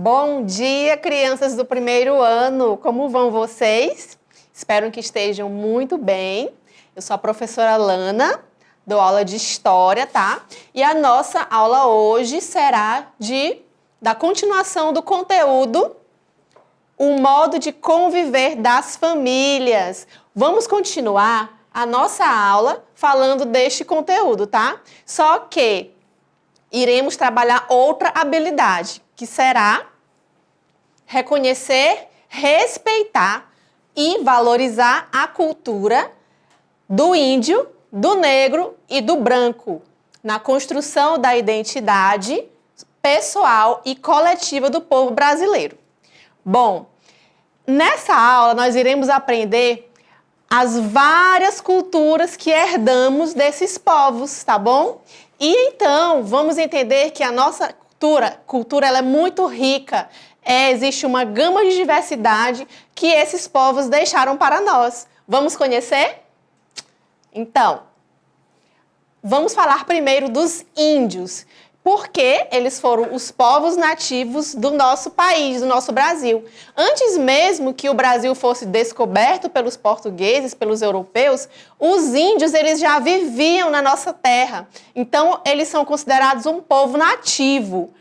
Bom dia, crianças do primeiro ano! Como vão vocês? Espero que estejam muito bem. Eu sou a professora Lana, dou aula de História, tá? E a nossa aula hoje será da continuação do conteúdo O modo de conviver das famílias. Vamos continuar a nossa aula falando deste conteúdo, tá? Só que iremos trabalhar outra habilidade, que será reconhecer, respeitar e valorizar a cultura do índio, do negro e do branco, na construção da identidade pessoal e coletiva do povo brasileiro. Bom, nessa aula nós iremos aprender as várias culturas que herdamos desses povos, tá bom? E então, vamos entender que a nossa cultura ela é muito rica. Existe uma gama de diversidade que esses povos deixaram para nós. Vamos conhecer? Então, vamos falar primeiro dos índios, porque eles foram os povos nativos do nosso país, do nosso Brasil. Antes mesmo que o Brasil fosse descoberto pelos portugueses, pelos europeus, os índios eles já viviam na nossa terra. Então, eles são considerados um povo nativo.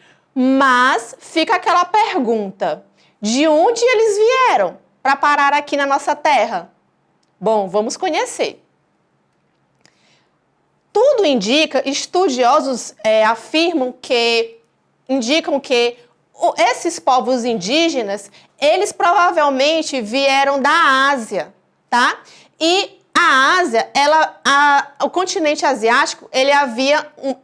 Mas fica aquela pergunta, de onde eles vieram para parar aqui na nossa terra? Bom, vamos conhecer. Tudo indica, estudiosos indicam que esses povos indígenas, eles provavelmente vieram da Ásia, tá? E a Ásia, o continente asiático,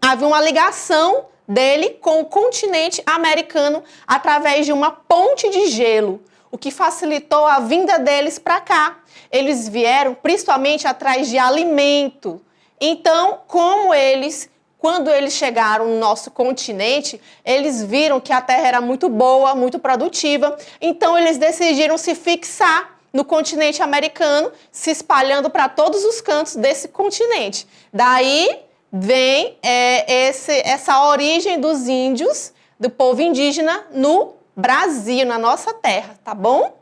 havia uma ligação dele com o continente americano através de uma ponte de gelo, o que facilitou a vinda deles para cá. Eles vieram principalmente atrás de alimento. Então, quando eles chegaram no nosso continente, eles viram que a terra era muito boa, muito produtiva. Então, eles decidiram se fixar no continente americano, se espalhando para todos os cantos desse continente. Daí vem essa origem dos índios, do povo indígena no Brasil, na nossa terra, tá bom?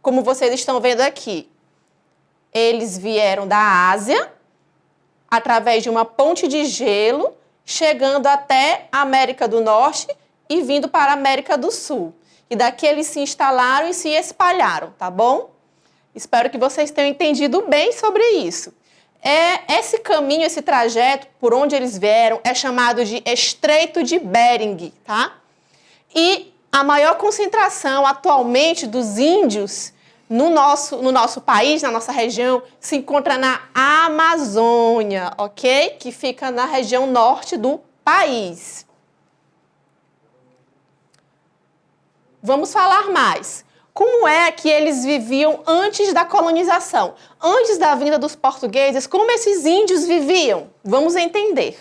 Como vocês estão vendo aqui, eles vieram da Ásia, através de uma ponte de gelo, chegando até a América do Norte e vindo para a América do Sul. E daqui eles se instalaram e se espalharam, tá bom? Espero que vocês tenham entendido bem sobre isso. Esse caminho, esse trajeto por onde eles vieram é chamado de Estreito de Bering, tá? E a maior concentração atualmente dos índios no nosso país, na nossa região, se encontra na Amazônia, ok? Que fica na região norte do país. Vamos falar mais. Como é que eles viviam antes da colonização? Antes da vinda dos portugueses, como esses índios viviam? Vamos entender.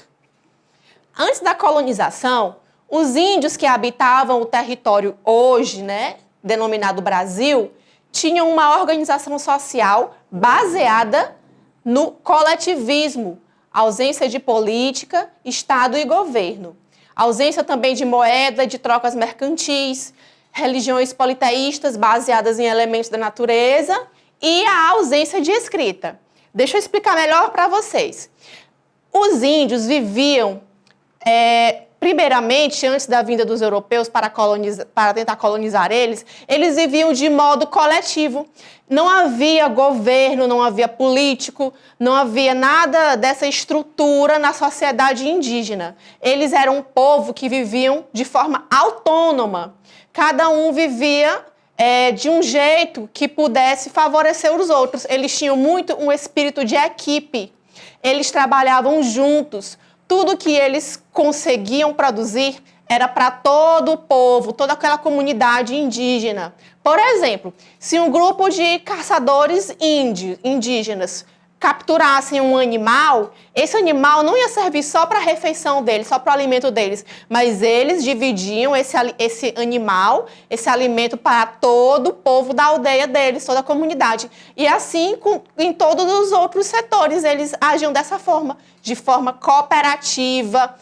Antes da colonização, os índios que habitavam o território hoje, denominado Brasil, tinham uma organização social baseada no coletivismo, ausência de política, Estado e governo. Ausência também de moeda, de trocas mercantis, religiões politeístas baseadas em elementos da natureza e a ausência de escrita. Deixa eu explicar melhor para vocês. Os índios viviam, primeiramente, antes da vinda dos europeus para tentar colonizar eles viviam de modo coletivo. Não havia governo, não havia político, não havia nada dessa estrutura na sociedade indígena. Eles eram um povo que viviam de forma autônoma. Cada um vivia de um jeito que pudesse favorecer os outros. Eles tinham muito um espírito de equipe. Eles trabalhavam juntos. Tudo que eles conseguiam produzir era para todo o povo, toda aquela comunidade indígena. Por exemplo, se um grupo de caçadores indígenas capturassem um animal, esse animal não ia servir só para a refeição deles, só para o alimento deles, mas eles dividiam esse animal, esse alimento para todo o povo da aldeia deles, toda a comunidade. E assim, em todos os outros setores, eles agiam dessa forma, de forma cooperativa,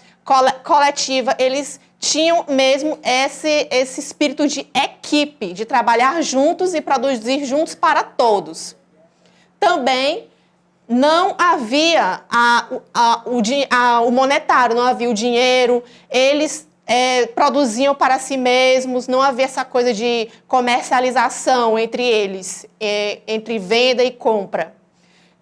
coletiva, eles tinham mesmo esse espírito de equipe, de trabalhar juntos e produzir juntos para todos. Também não havia o monetário, não havia o dinheiro, eles produziam para si mesmos, não havia essa coisa de comercialização entre eles, entre venda e compra.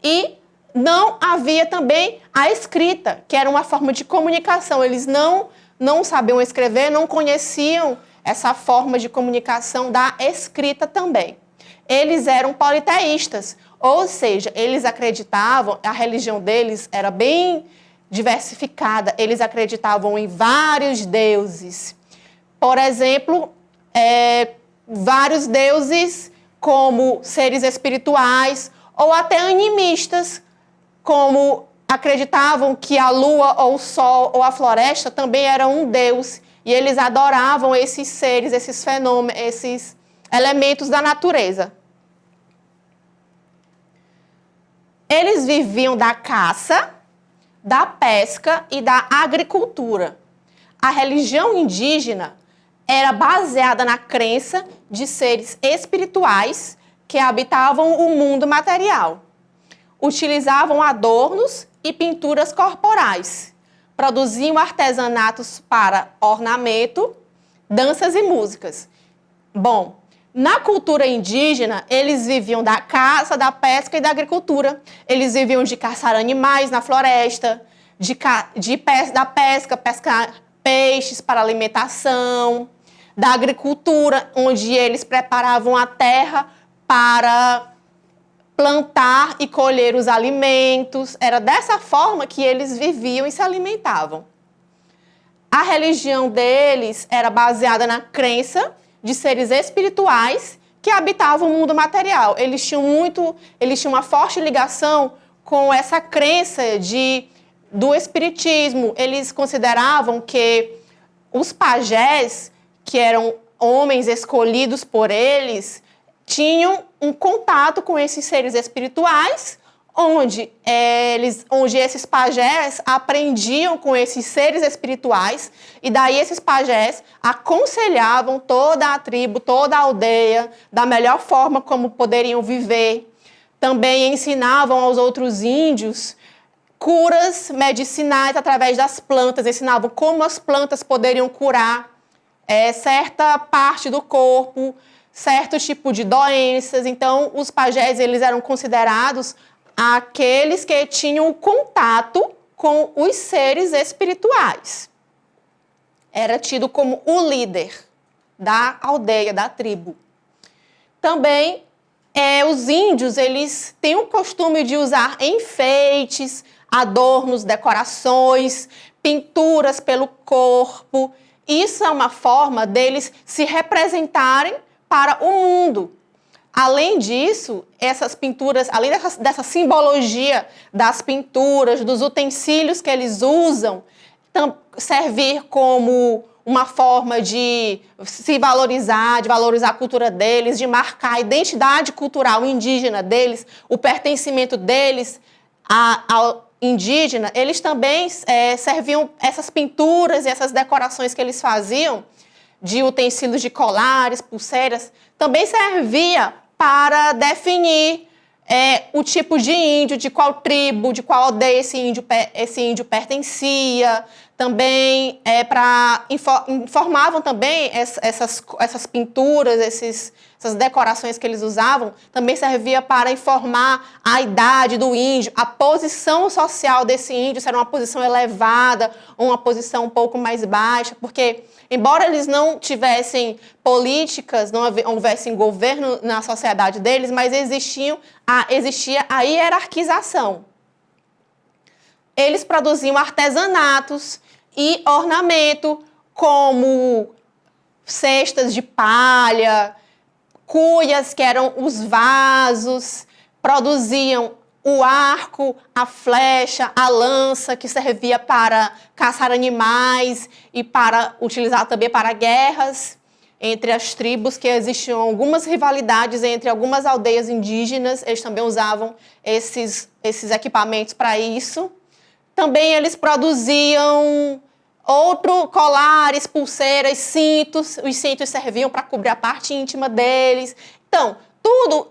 E não havia também a escrita, que era uma forma de comunicação. Eles não sabiam escrever, não conheciam essa forma de comunicação da escrita também. Eles eram politeístas, ou seja, eles acreditavam, a religião deles era bem diversificada, eles acreditavam em vários deuses. Por exemplo, vários deuses como seres espirituais ou até animistas, como acreditavam que a lua ou o sol ou a floresta também eram um deus e eles adoravam esses seres, esses fenômenos, esses elementos da natureza. Eles viviam da caça, da pesca e da agricultura. A religião indígena era baseada na crença de seres espirituais que habitavam o mundo material. Utilizavam adornos e pinturas corporais. Produziam artesanatos para ornamento, danças e músicas. Bom, na cultura indígena, eles viviam da caça, da pesca e da agricultura. Eles viviam de caçar animais na floresta, da pesca, pescar peixes para alimentação, da agricultura, onde eles preparavam a terra para plantar e colher os alimentos. Era dessa forma que eles viviam e se alimentavam. A religião deles era baseada na crença de seres espirituais que habitavam o mundo material. Eles tinham uma forte ligação com essa crença do espiritismo. Eles consideravam que os pajés, que eram homens escolhidos por eles, tinham um contato com esses seres espirituais, onde esses pajés aprendiam com esses seres espirituais, e daí esses pajés aconselhavam toda a tribo, toda a aldeia, da melhor forma como poderiam viver. Também ensinavam aos outros índios curas medicinais através das plantas, ensinavam como as plantas poderiam curar certa parte do corpo, certo tipo de doenças. Então, os pajés eles eram considerados aqueles que tinham contato com os seres espirituais. Era tido como o líder da aldeia, da tribo. Também, os índios, eles têm o costume de usar enfeites, adornos, decorações, pinturas pelo corpo. Isso é uma forma deles se representarem para o mundo. Além disso, essas pinturas, além dessa simbologia das pinturas, dos utensílios que eles usam, servir como uma forma de se valorizar, de valorizar a cultura deles, de marcar a identidade cultural indígena deles, o pertencimento deles ao indígena. Eles também serviam essas pinturas e essas decorações que eles faziam de utensílios de colares, pulseiras, também servia para definir o tipo de índio, de qual tribo, de qual aldeia esse índio pertencia. Também informavam também essas pinturas, essas decorações que eles usavam, também servia para informar a idade do índio, a posição social desse índio, se era uma posição elevada ou uma posição um pouco mais baixa, porque embora eles não tivessem políticas, não houvesse governo na sociedade deles, mas existia a hierarquização. Eles produziam artesanatos e ornamento, como cestas de palha, cuias, que eram os vasos, produziam o arco, a flecha, a lança, que servia para caçar animais e para utilizar também para guerras entre as tribos, que existiam algumas rivalidades entre algumas aldeias indígenas. Eles também usavam esses equipamentos para isso. Também eles produziam Outro, colares, pulseiras, cintos. Os cintos serviam para cobrir a parte íntima deles. Então,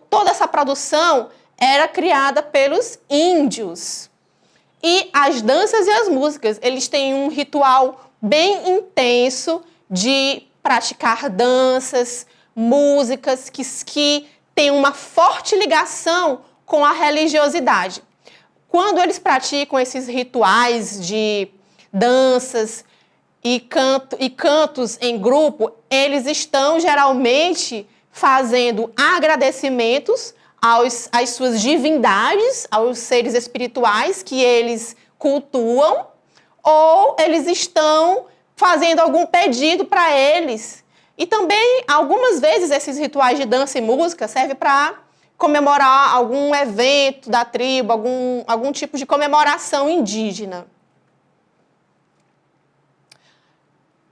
toda essa produção era criada pelos índios. E as danças e as músicas, eles têm um ritual bem intenso de praticar danças, músicas que têm uma forte ligação com a religiosidade. Quando eles praticam esses rituais de danças e cantos em grupo, eles estão geralmente fazendo agradecimentos às suas divindades, aos seres espirituais que eles cultuam, ou eles estão fazendo algum pedido para eles. E também, algumas vezes, esses rituais de dança e música servem para comemorar algum evento da tribo, algum tipo de comemoração indígena.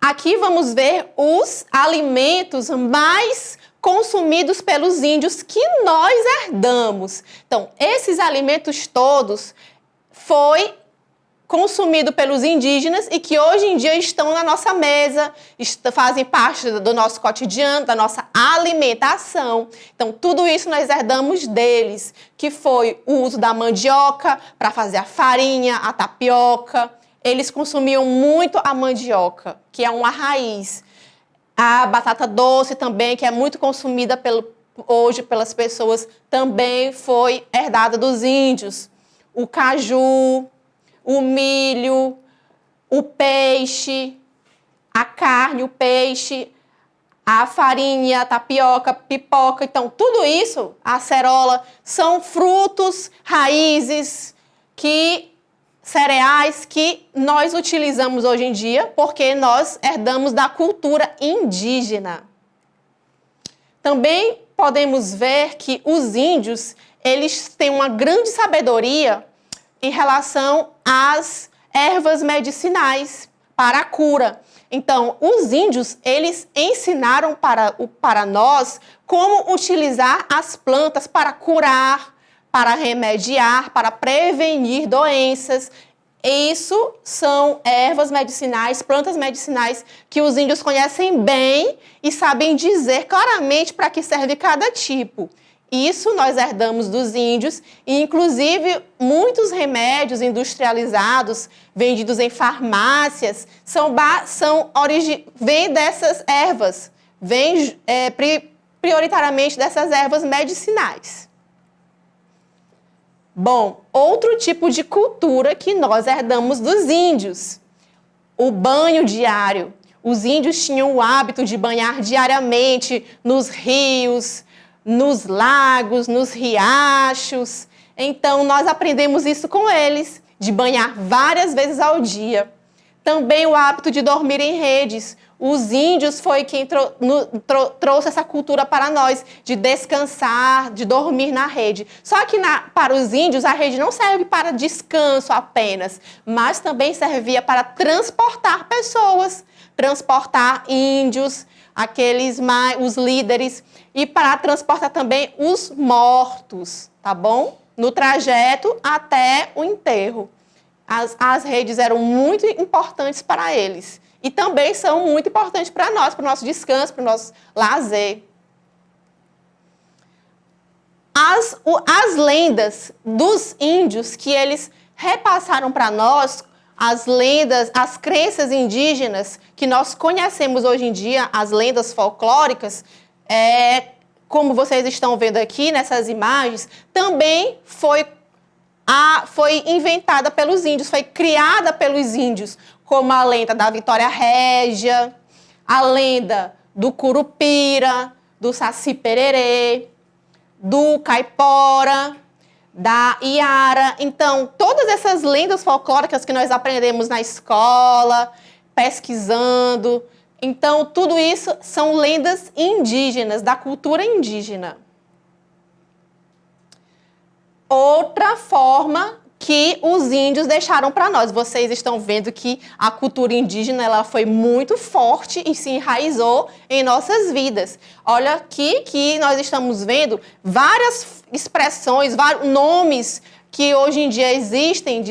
Aqui vamos ver os alimentos mais consumidos pelos índios que nós herdamos. Então, esses alimentos todos foi consumido pelos indígenas e que hoje em dia estão na nossa mesa, fazem parte do nosso cotidiano, da nossa alimentação. Então, tudo isso nós herdamos deles, que foi o uso da mandioca para fazer a farinha, a tapioca. Eles consumiam muito a mandioca, que é uma raiz. A batata doce também, que é muito consumida hoje pelas pessoas, também foi herdada dos índios. O caju, o milho, o peixe, a carne, o peixe, a farinha, a tapioca, pipoca. Então, tudo isso, a acerola, são frutos, raízes, cereais que nós utilizamos hoje em dia porque nós herdamos da cultura indígena. Também podemos ver que os índios, eles têm uma grande sabedoria em relação às ervas medicinais para a cura. Então, os índios, eles ensinaram para nós como utilizar as plantas para curar, para remediar, para prevenir doenças. Isso são ervas medicinais, plantas medicinais que os índios conhecem bem e sabem dizer claramente para que serve cada tipo. Isso nós herdamos dos índios e, inclusive, muitos remédios industrializados vendidos em farmácias vêm dessas ervas, vêm prioritariamente dessas ervas medicinais. Bom, outro tipo de cultura que nós herdamos dos índios, o banho diário. Os índios tinham o hábito de banhar diariamente nos rios, nos lagos, nos riachos. Então, nós aprendemos isso com eles, de banhar várias vezes ao dia. Também o hábito de dormir em redes. Os índios foi quem trouxe essa cultura para nós, de descansar, de dormir na rede. Só que para os índios, a rede não serve para descanso apenas, mas também servia para transportar pessoas, transportar índios, os líderes, e para transportar também os mortos, tá bom? No trajeto até o enterro. As redes eram muito importantes para eles. E também são muito importantes para nós, para o nosso descanso, para o nosso lazer. As lendas dos índios que eles repassaram para nós, as lendas, as crenças indígenas que nós conhecemos hoje em dia, as lendas folclóricas, como vocês estão vendo aqui nessas imagens, também foi inventada pelos índios, foi criada pelos índios, como a lenda da Vitória Régia, a lenda do Curupira, do Saci Pererê, do Caipora, da Iara. Então, todas essas lendas folclóricas que nós aprendemos na escola, pesquisando, então, tudo isso são lendas indígenas, da cultura indígena. Outra forma que os índios deixaram para nós. Vocês estão vendo que a cultura indígena ela foi muito forte e se enraizou em nossas vidas. Olha aqui que nós estamos vendo várias expressões, vários nomes que hoje em dia existem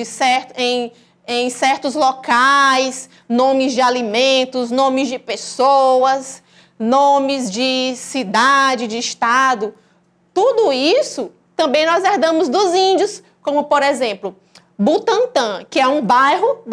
em certos locais, nomes de alimentos, nomes de pessoas, nomes de cidade, de estado. Tudo isso também nós herdamos dos índios, como, por exemplo, Butantã, que é um bairro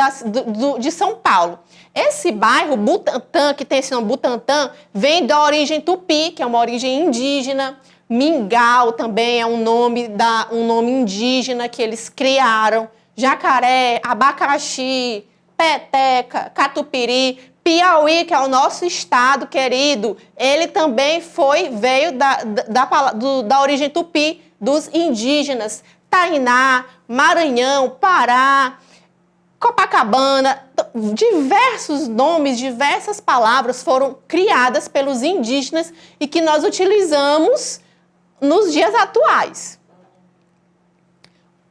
de São Paulo. Esse bairro, Butantã, que tem esse nome Butantã, vem da origem tupi, que é uma origem indígena. Mingau também é um nome indígena que eles criaram. Jacaré, abacaxi, peteca, catupiry, Piauí, que é o nosso estado querido, ele também veio da origem tupi, dos indígenas. Tainá, Maranhão, Pará, Copacabana, diversos nomes, diversas palavras foram criadas pelos indígenas e que nós utilizamos nos dias atuais.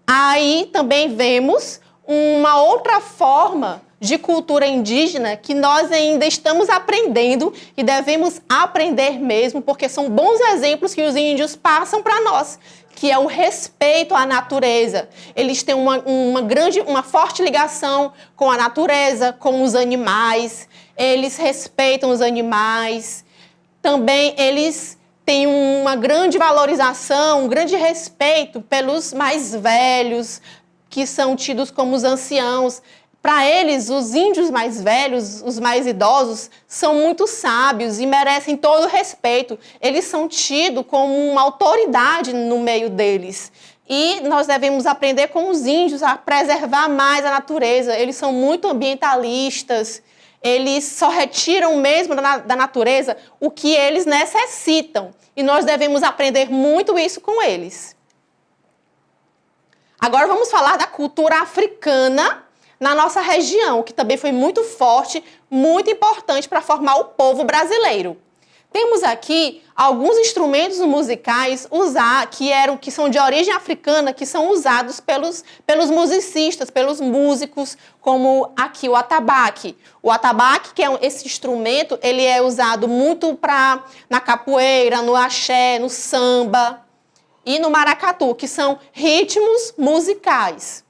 Aí também vemos uma outra forma de cultura indígena que nós ainda estamos aprendendo e devemos aprender mesmo, porque são bons exemplos que os índios passam para nós, que é o respeito à natureza. Eles têm uma forte ligação com a natureza, com os animais, eles respeitam os animais. Também eles têm uma grande valorização, um grande respeito pelos mais velhos, que são tidos como os anciãos. Para eles, os índios mais velhos, os mais idosos, são muito sábios e merecem todo o respeito. Eles são tidos como uma autoridade no meio deles. E nós devemos aprender com os índios a preservar mais a natureza. Eles são muito ambientalistas. Eles só retiram mesmo da natureza o que eles necessitam. E nós devemos aprender muito isso com eles. Agora vamos falar da cultura africana na nossa região, que também foi muito forte, muito importante para formar o povo brasileiro. Temos aqui alguns instrumentos musicais que são de origem africana, que são usados pelos musicistas, pelos músicos, como aqui o atabaque. O atabaque, que é esse instrumento, ele é usado muito na capoeira, no axé, no samba e no maracatu, que são ritmos musicais.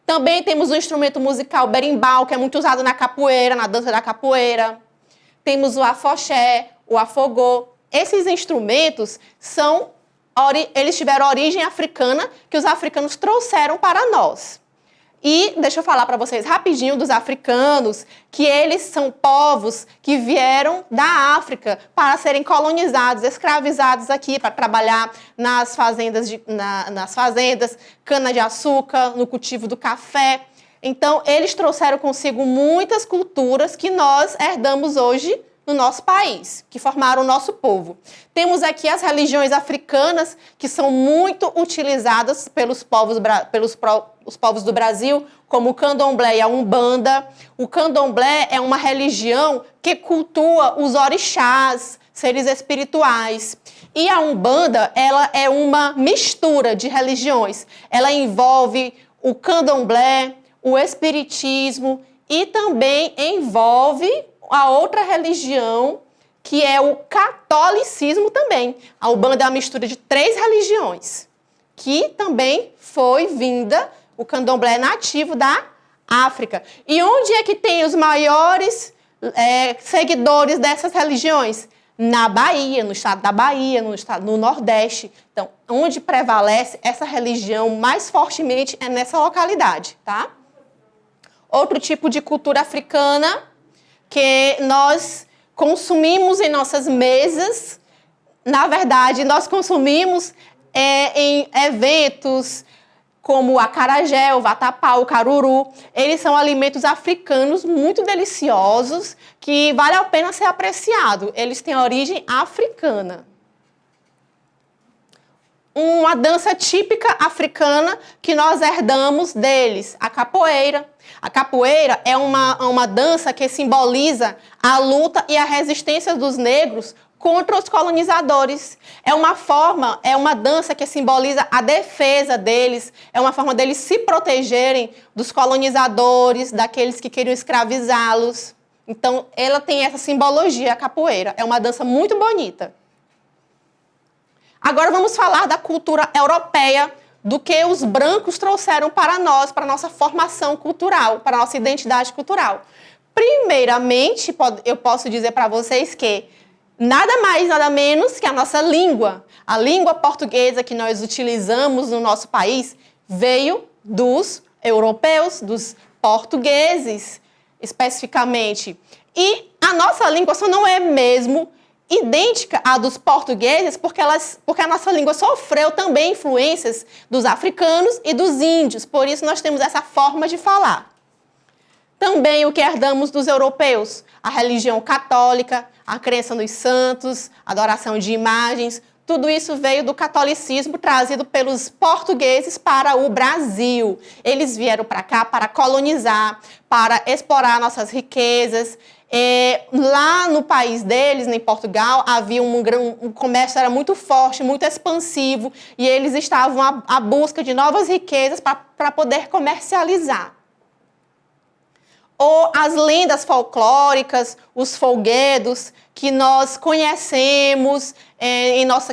Também temos o instrumento musical berimbau, que é muito usado na capoeira, na dança da capoeira. Temos o afoxé, o afogô. Esses instrumentos eles tiveram origem africana, que os africanos trouxeram para nós. E deixa eu falar para vocês rapidinho dos africanos, que eles são povos que vieram da África para serem colonizados, escravizados aqui para trabalhar nas fazendas, cana-de-açúcar, no cultivo do café. Então, eles trouxeram consigo muitas culturas que nós herdamos hoje no nosso país, que formaram o nosso povo. Temos aqui as religiões africanas, que são muito utilizadas pelos povos do Brasil, como o candomblé e a umbanda. O candomblé é uma religião que cultua os orixás, seres espirituais. E a umbanda, ela é uma mistura de religiões. Ela envolve o candomblé, o espiritismo e também envolve a outra religião, que é o catolicismo também. A Umbanda é uma mistura de 3 religiões, que também foi vinda, o candomblé nativo da África. E onde é que tem os maiores seguidores dessas religiões? Na Bahia, no estado da Bahia, no Nordeste. Então, onde prevalece essa religião mais fortemente é nessa localidade, tá? Outro tipo de cultura africana que nós consumimos em nossas mesas, na verdade, nós consumimos em eventos como o acarajé, o vatapá, o caruru. Eles são alimentos africanos muito deliciosos que vale a pena ser apreciado. Eles têm origem africana. Uma dança típica africana que nós herdamos deles, a capoeira. A capoeira é uma dança que simboliza a luta e a resistência dos negros contra os colonizadores. É uma dança que simboliza a defesa deles, é uma forma deles se protegerem dos colonizadores, daqueles que queriam escravizá-los. Então, ela tem essa simbologia, a capoeira. É uma dança muito bonita. Agora vamos falar da cultura europeia do que os brancos trouxeram para nós, para a nossa formação cultural, para a nossa identidade cultural. Primeiramente, eu posso dizer para vocês que nada mais, nada menos que a nossa língua, a língua portuguesa que nós utilizamos no nosso país, veio dos europeus, dos portugueses, especificamente. E a nossa língua só não é mesmo idêntica à dos portugueses, porque a nossa língua sofreu também influências dos africanos e dos índios. Por isso nós temos essa forma de falar. Também o que herdamos dos europeus, a religião católica, a crença nos santos, a adoração de imagens, tudo isso veio do catolicismo trazido pelos portugueses para o Brasil. Eles vieram para cá para colonizar, para explorar nossas riquezas. Lá no país deles, em Portugal, havia um comércio era muito forte, muito expansivo, e eles estavam à busca de novas riquezas para poder comercializar. Ou as lendas folclóricas, os folguedos, que nós conhecemos,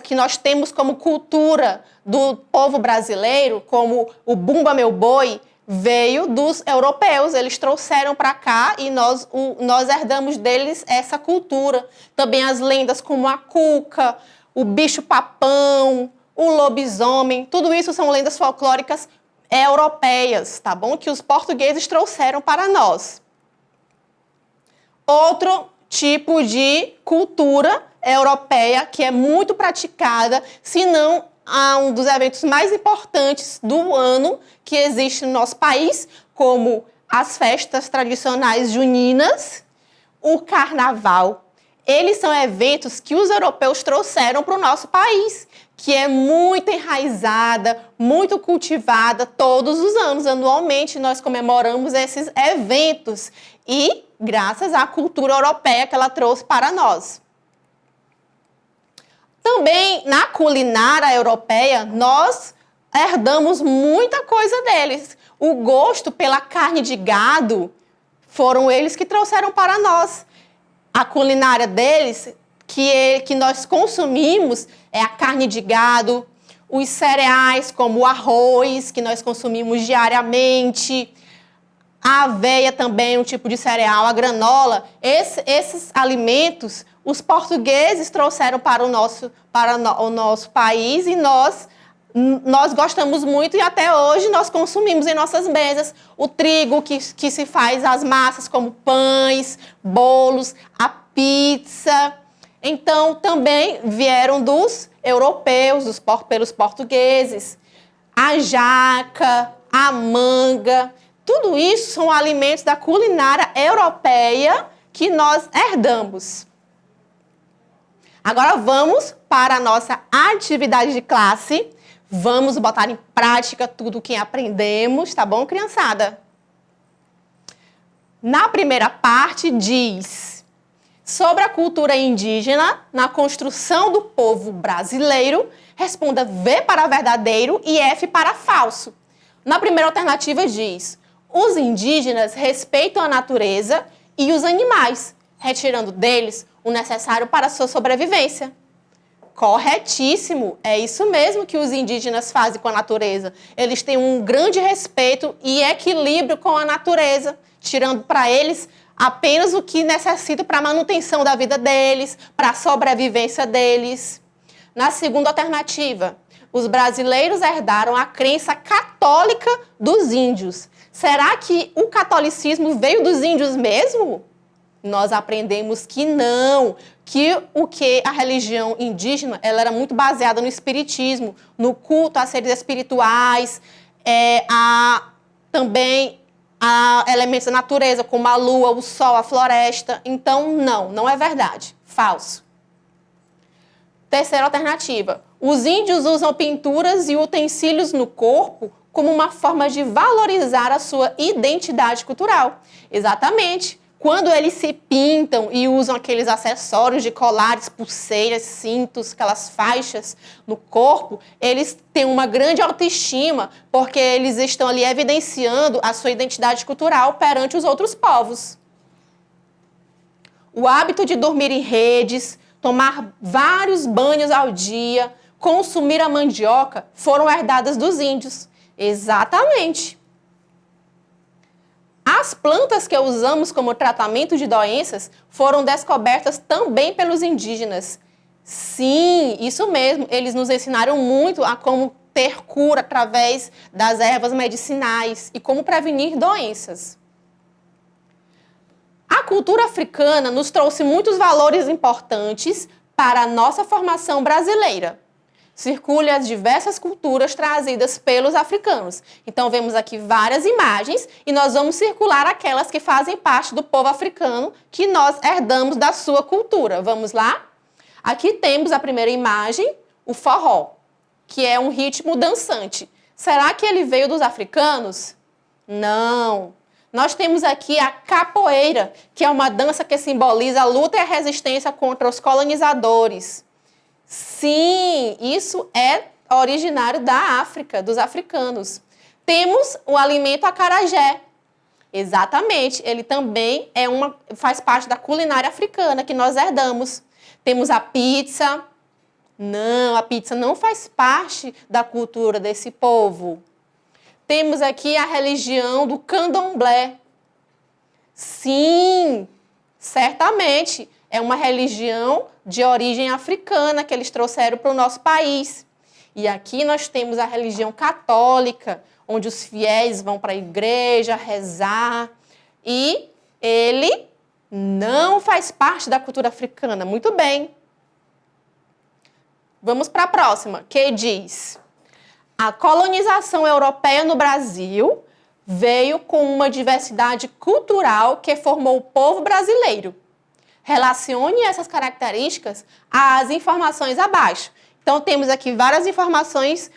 que nós temos como cultura do povo brasileiro, como o Bumba Meu Boi, veio dos europeus. Eles trouxeram para cá e nós herdamos deles essa cultura. Também as lendas como a cuca, o bicho-papão, o lobisomem, tudo isso são lendas folclóricas europeias, tá bom? Que os portugueses trouxeram para nós. Outro tipo de cultura europeia que é muito praticada, se não um dos eventos mais importantes do ano que existe no nosso país, como as festas tradicionais juninas, o carnaval. Eles são eventos que os europeus trouxeram para o nosso país, que é muito enraizada, muito cultivada todos os anos. Anualmente nós comemoramos esses eventos e graças à cultura europeia que ela trouxe para nós. Também na culinária europeia nós herdamos muita coisa deles. O gosto pela carne de gado foram eles que trouxeram para nós. A culinária deles, que nós consumimos, é a carne de gado, os cereais, como o arroz, que nós consumimos diariamente, a aveia também, um tipo de cereal, a granola. Esses alimentos, os portugueses trouxeram para o nosso país e nós gostamos muito e até hoje nós consumimos em nossas mesas o trigo que se faz as massas como pães, bolos, a pizza. Então, também vieram dos europeus, pelos portugueses. A jaca, a manga, tudo isso são alimentos da culinária europeia que nós herdamos. Agora vamos para a nossa atividade de classe. Vamos botar em prática tudo o que aprendemos, tá bom, criançada? Na primeira parte diz sobre a cultura indígena na construção do povo brasileiro. Responda V para verdadeiro e F para falso. Na primeira alternativa diz: os indígenas respeitam a natureza e os animais, retirando deles o necessário para a sua sobrevivência. Corretíssimo, é isso mesmo que os indígenas fazem com a natureza. Eles têm um grande respeito e equilíbrio com a natureza, tirando para eles apenas o que necessita para a manutenção da vida deles, para a sobrevivência deles. Na segunda alternativa, os brasileiros herdaram a crença católica dos índios. Será que o catolicismo veio dos índios mesmo? Nós aprendemos que não, que a religião indígena ela era muito baseada no espiritismo, no culto a seres espirituais, também a elementos da natureza, como a lua, o sol, a floresta. Então, não é verdade. Falso. Terceira alternativa. Os índios usam pinturas e utensílios no corpo como uma forma de valorizar a sua identidade cultural. Exatamente. Quando eles se pintam e usam aqueles acessórios de colares, pulseiras, cintos, aquelas faixas no corpo, eles têm uma grande autoestima, porque eles estão ali evidenciando a sua identidade cultural perante os outros povos. O hábito de dormir em redes, tomar vários banhos ao dia, consumir a mandioca foram herdadas dos índios. Exatamente. As plantas que usamos como tratamento de doenças foram descobertas também pelos indígenas. Sim, isso mesmo. Eles nos ensinaram muito a como ter cura através das ervas medicinais e como prevenir doenças. A cultura africana nos trouxe muitos valores importantes para a nossa formação brasileira. Circule as diversas culturas trazidas pelos africanos. Então, vemos aqui várias imagens e nós vamos circular aquelas que fazem parte do povo africano que nós herdamos da sua cultura. Vamos lá? Aqui temos a primeira imagem, o forró, que é um ritmo dançante. Será que ele veio dos africanos? Não. Nós temos aqui a capoeira, que é uma dança que simboliza a luta e a resistência contra os colonizadores. Sim, isso é originário da África, dos africanos. Temos o alimento acarajé. Exatamente, ele também faz parte da culinária africana que nós herdamos. Temos a pizza. Não, a pizza não faz parte da cultura desse povo. Temos aqui a religião do candomblé. Sim, certamente é uma religião de origem africana que eles trouxeram para o nosso país. E aqui nós temos a religião católica, onde os fiéis vão para a igreja rezar. E ele não faz parte da cultura africana. Muito bem. Vamos para a próxima, que diz: a colonização europeia no Brasil veio com uma diversidade cultural que formou o povo brasileiro. Relacione essas características às informações abaixo. Então, temos aqui várias informações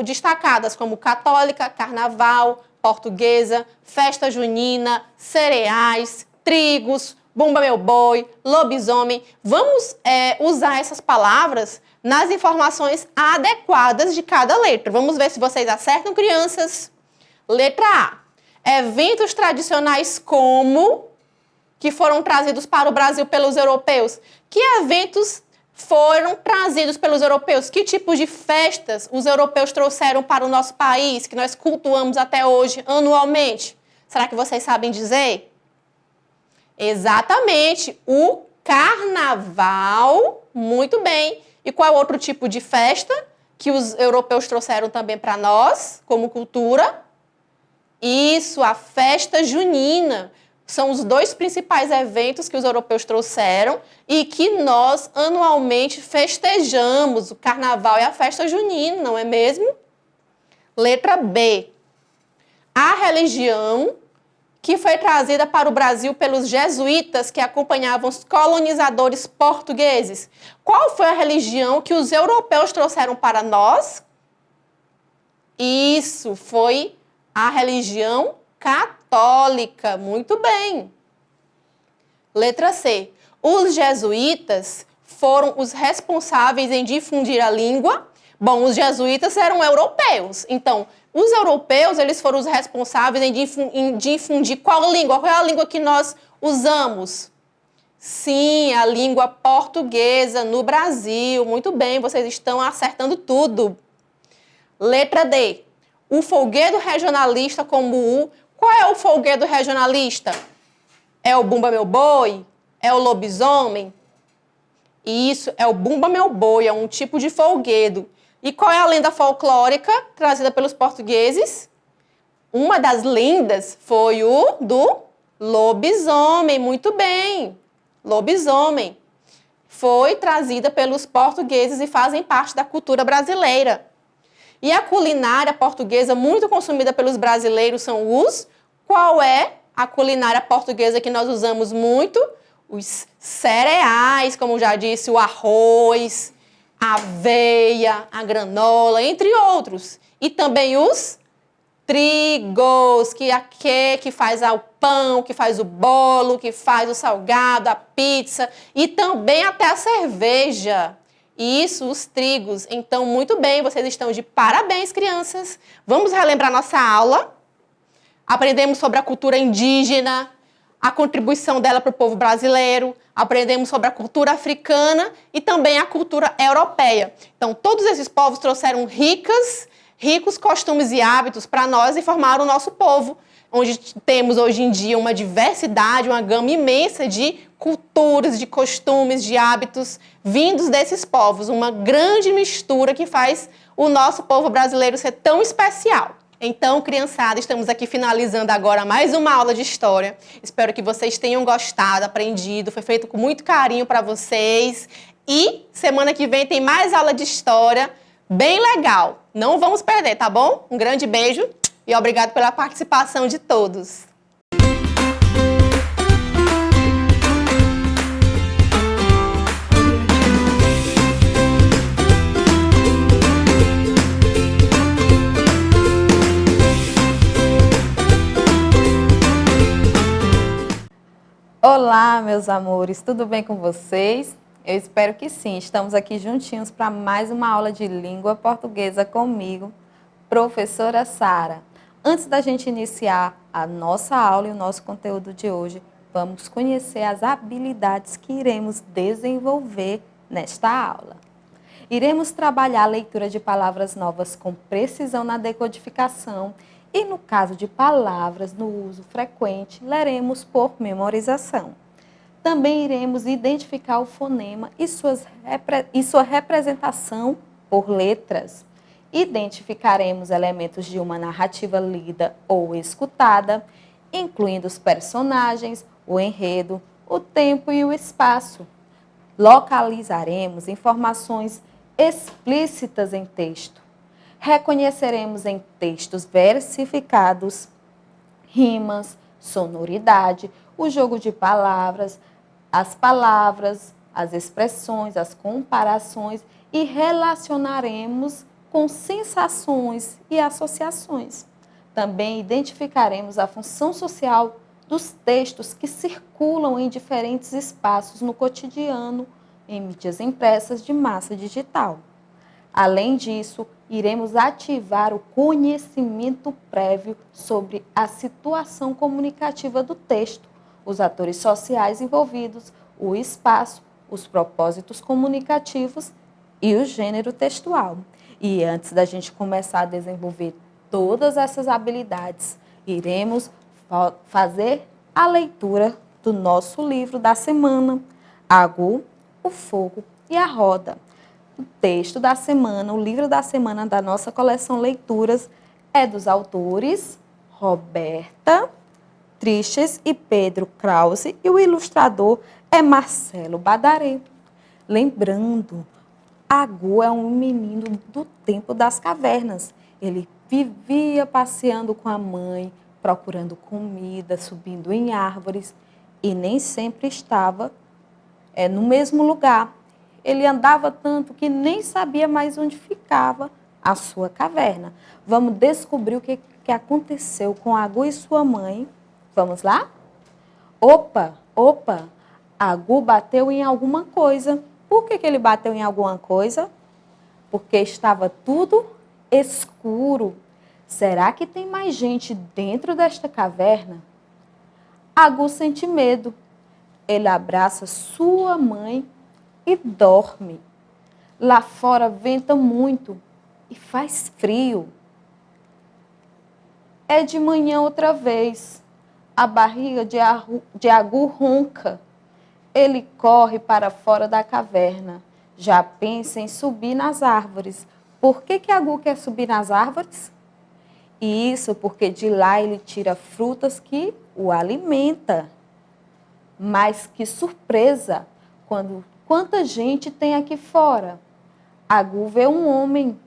destacadas, como católica, carnaval, portuguesa, festa junina, cereais, trigos, bumba meu boi, lobisomem. Vamos usar essas palavras nas informações adequadas de cada letra. Vamos ver se vocês acertam, crianças. Letra A. Eventos tradicionais que foram trazidos para o Brasil pelos europeus. Que eventos foram trazidos pelos europeus? Que tipo de festas os europeus trouxeram para o nosso país, que nós cultuamos até hoje, anualmente? Será que vocês sabem dizer? Exatamente, o carnaval. Muito bem. E qual é outro tipo de festa que os europeus trouxeram também para nós, como cultura? Isso, a festa junina. São os dois principais eventos que os europeus trouxeram e que nós anualmente festejamos, o carnaval e a festa junina, não é mesmo? Letra B. A religião que foi trazida para o Brasil pelos jesuítas que acompanhavam os colonizadores portugueses. Qual foi a religião que os europeus trouxeram para nós? Isso, foi a religião católica. Muito bem. Letra C. Os jesuítas foram os responsáveis em difundir a língua. Bom, os jesuítas eram europeus. Então, os europeus, eles foram os responsáveis em difundir qual língua? Qual é a língua que nós usamos? Sim, a língua portuguesa no Brasil. Muito bem, vocês estão acertando tudo. Letra D. O folguedo regionalista como o... Qual é o folguedo regionalista? É o Bumba Meu Boi? É o lobisomem? Isso, é o Bumba Meu Boi, é um tipo de folguedo. E qual é a lenda folclórica trazida pelos portugueses? Uma das lendas foi o do lobisomem. Muito bem, lobisomem. Foi trazida pelos portugueses e fazem parte da cultura brasileira. E a culinária portuguesa muito consumida pelos brasileiros são os... Qual é a culinária portuguesa que nós usamos muito? Os cereais, como já disse, o arroz, a aveia, a granola, entre outros. E também os trigos, que faz o pão, que faz o bolo, que faz o salgado, a pizza e também até a cerveja. Isso, os trigos. Então, muito bem, vocês estão de parabéns, crianças. Vamos relembrar nossa aula. Aprendemos sobre a cultura indígena, a contribuição dela para o povo brasileiro, aprendemos sobre a cultura africana e também a cultura europeia. Então, todos esses povos trouxeram ricos costumes e hábitos para nós e formaram o nosso povo, onde temos hoje em dia uma diversidade, uma gama imensa de culturas, de costumes, de hábitos vindos desses povos, uma grande mistura que faz o nosso povo brasileiro ser tão especial. Então, criançada, estamos aqui finalizando agora mais uma aula de história. Espero que vocês tenham gostado, aprendido, foi feito com muito carinho para vocês. E semana que vem tem mais aula de história, bem legal. Não vamos perder, tá bom? Um grande beijo e obrigado pela participação de todos. Olá, meus amores, tudo bem com vocês? Eu espero que sim. Estamos aqui juntinhos para mais uma aula de língua portuguesa comigo, professora Sara. Antes da gente iniciar a nossa aula e o nosso conteúdo de hoje, vamos conhecer as habilidades que iremos desenvolver nesta aula. Iremos trabalhar a leitura de palavras novas com precisão na decodificação e, no caso de palavras no uso frequente, leremos por memorização. Também iremos identificar o fonema e sua representação por letras. Identificaremos elementos de uma narrativa lida ou escutada, incluindo os personagens, o enredo, o tempo e o espaço. Localizaremos informações explícitas em texto. Reconheceremos em textos versificados rimas, sonoridade, o jogo de palavras, as expressões, as comparações e relacionaremos com sensações e associações. Também identificaremos a função social dos textos que circulam em diferentes espaços no cotidiano, em mídias impressas de massa digital. Além disso, iremos ativar o conhecimento prévio sobre a situação comunicativa do texto, os atores sociais envolvidos, o espaço, os propósitos comunicativos e o gênero textual. E antes da gente começar a desenvolver todas essas habilidades, iremos fazer a leitura do nosso livro da semana, Agu, o Fogo e a Roda. O texto da semana, o livro da semana da nossa coleção Leituras é dos autores Roberta Triches e Pedro Krause e o ilustrador é Marcelo Badaré. Lembrando, Agu é um menino do tempo das cavernas. Ele vivia passeando com a mãe, procurando comida, subindo em árvores e nem sempre estava no mesmo lugar. Ele andava tanto que nem sabia mais onde ficava a sua caverna. Vamos descobrir o que aconteceu com Agu e sua mãe. Vamos lá? Opa! Agu bateu em alguma coisa. Por que ele bateu em alguma coisa? Porque estava tudo escuro. Será que tem mais gente dentro desta caverna? Agu sente medo. Ele abraça sua mãe e dorme. Lá fora venta muito e faz frio. É de manhã outra vez. A barriga de Agu ronca. Ele corre para fora da caverna. Já pensa em subir nas árvores. Por que Agu quer subir nas árvores? Isso porque de lá ele tira frutas que o alimenta. Mas que surpresa! Quanta gente tem aqui fora? Agu vê um homem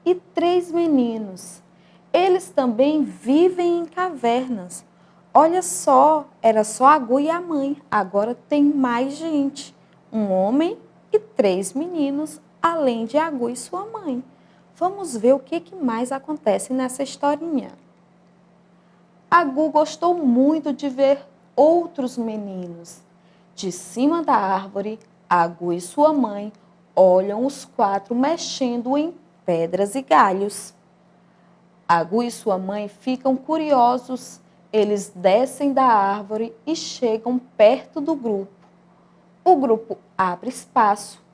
e 3 meninos. Eles também vivem em cavernas. Olha só, era só Agu e a mãe. Agora tem mais gente. Um homem e 3 meninos, além de Agu e sua mãe. Vamos ver o que mais acontece nessa historinha. Agu gostou muito de ver outros meninos. De cima da árvore, Agu e sua mãe olham os 4 mexendo em pedras e galhos. Agu e sua mãe ficam curiosos eles descem da árvore e chegam perto do grupo. O grupo abre espaço.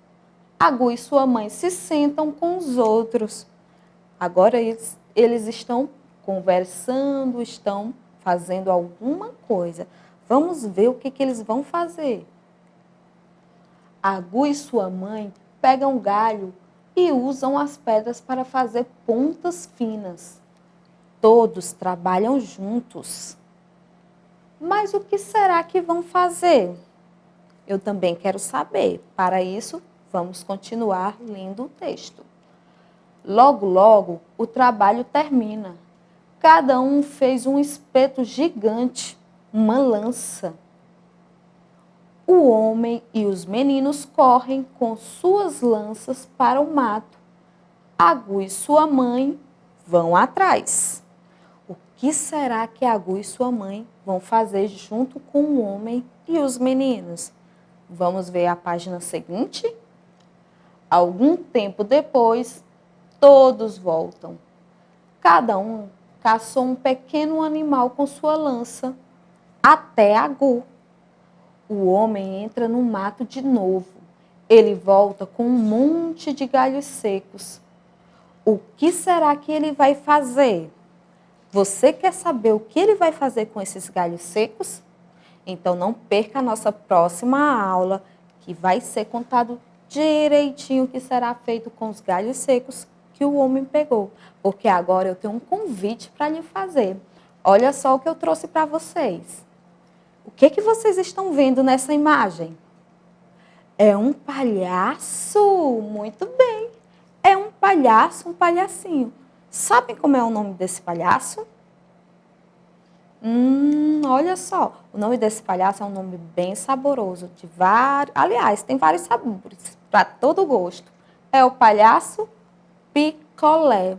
Agu e sua mãe se sentam com os outros. Agora eles estão conversando, estão fazendo alguma coisa. Vamos ver o que eles vão fazer. Agu e sua mãe pegam galho e usam as pedras para fazer pontas finas. Todos trabalham juntos. Mas o que será que vão fazer? Eu também quero saber. Para isso, vamos continuar lendo o texto. Logo, logo, o trabalho termina. Cada um fez um espeto gigante, uma lança. O homem e os meninos correm com suas lanças para o mato. Agu e sua mãe vão atrás. O que será que Agu e sua mãe vão fazer junto com o homem e os meninos? Vamos ver a página seguinte? Algum tempo depois, todos voltam. Cada um caçou um pequeno animal com sua lança, até Agu. O homem entra no mato de novo. Ele volta com um monte de galhos secos. O que será que ele vai fazer? Você quer saber o que ele vai fazer com esses galhos secos? Então não perca a nossa próxima aula, que vai ser contado direitinho o que será feito com os galhos secos que o homem pegou. Porque agora eu tenho um convite para lhe fazer. Olha só o que eu trouxe para vocês. O que vocês estão vendo nessa imagem? É um palhaço? Muito bem. É um palhaço, um palhacinho. Sabem como é o nome desse palhaço? Olha só. O nome desse palhaço é um nome bem saboroso. Aliás, tem vários sabores, para todo gosto. É o palhaço picolé.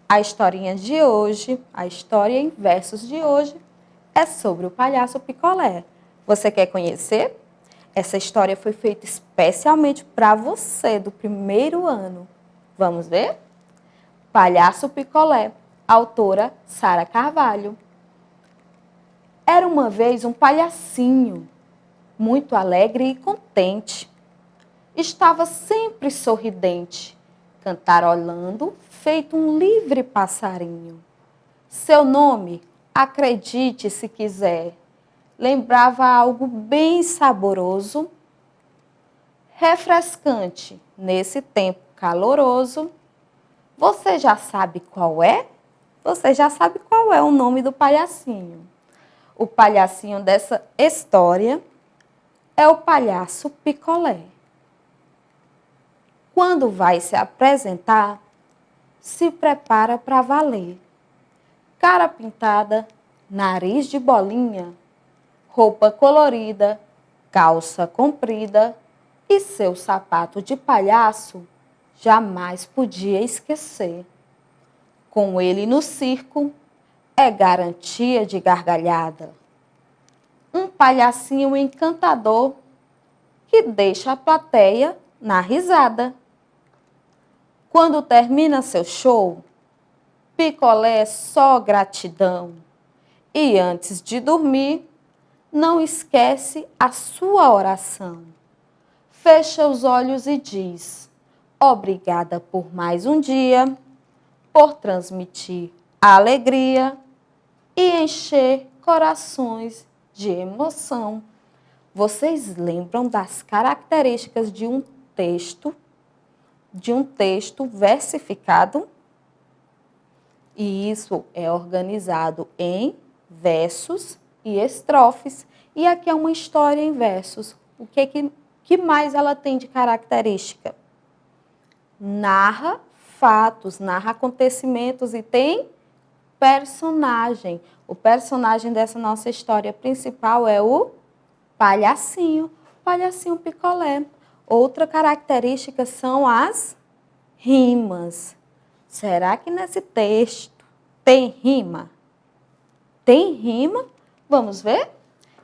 A historinha de hoje, a história em versos de hoje, é sobre o palhaço picolé. Você quer conhecer? Essa história foi feita especialmente para você do primeiro ano. Vamos ver? Palhaço Picolé, autora Sara Carvalho. Era uma vez um palhacinho, muito alegre e contente. Estava sempre sorridente, cantarolando, feito um livre passarinho. Seu nome, acredite se quiser, lembrava algo bem saboroso, refrescante nesse tempo caloroso. Você já sabe qual é? Você já sabe qual é o nome do palhacinho. O palhacinho dessa história é o palhaço picolé. Quando vai se apresentar, se prepara para valer. Cara pintada, nariz de bolinha, roupa colorida, calça comprida e seu sapato de palhaço jamais podia esquecer. Com ele no circo, é garantia de gargalhada. Um palhacinho encantador que deixa a plateia na risada. Quando termina seu show, picolé é só gratidão. E antes de dormir, não esquece a sua oração. Fecha os olhos e diz: obrigada por mais um dia, por transmitir alegria e encher corações de emoção. Vocês lembram das características de um texto versificado? E isso é organizado em versos e estrofes. E aqui é uma história em versos. O que mais ela tem de característica? Narra fatos, narra acontecimentos e tem personagem. O personagem dessa nossa história principal é o palhacinho picolé. Outra característica são as rimas. Será que nesse texto tem rima? Tem rima? Vamos ver?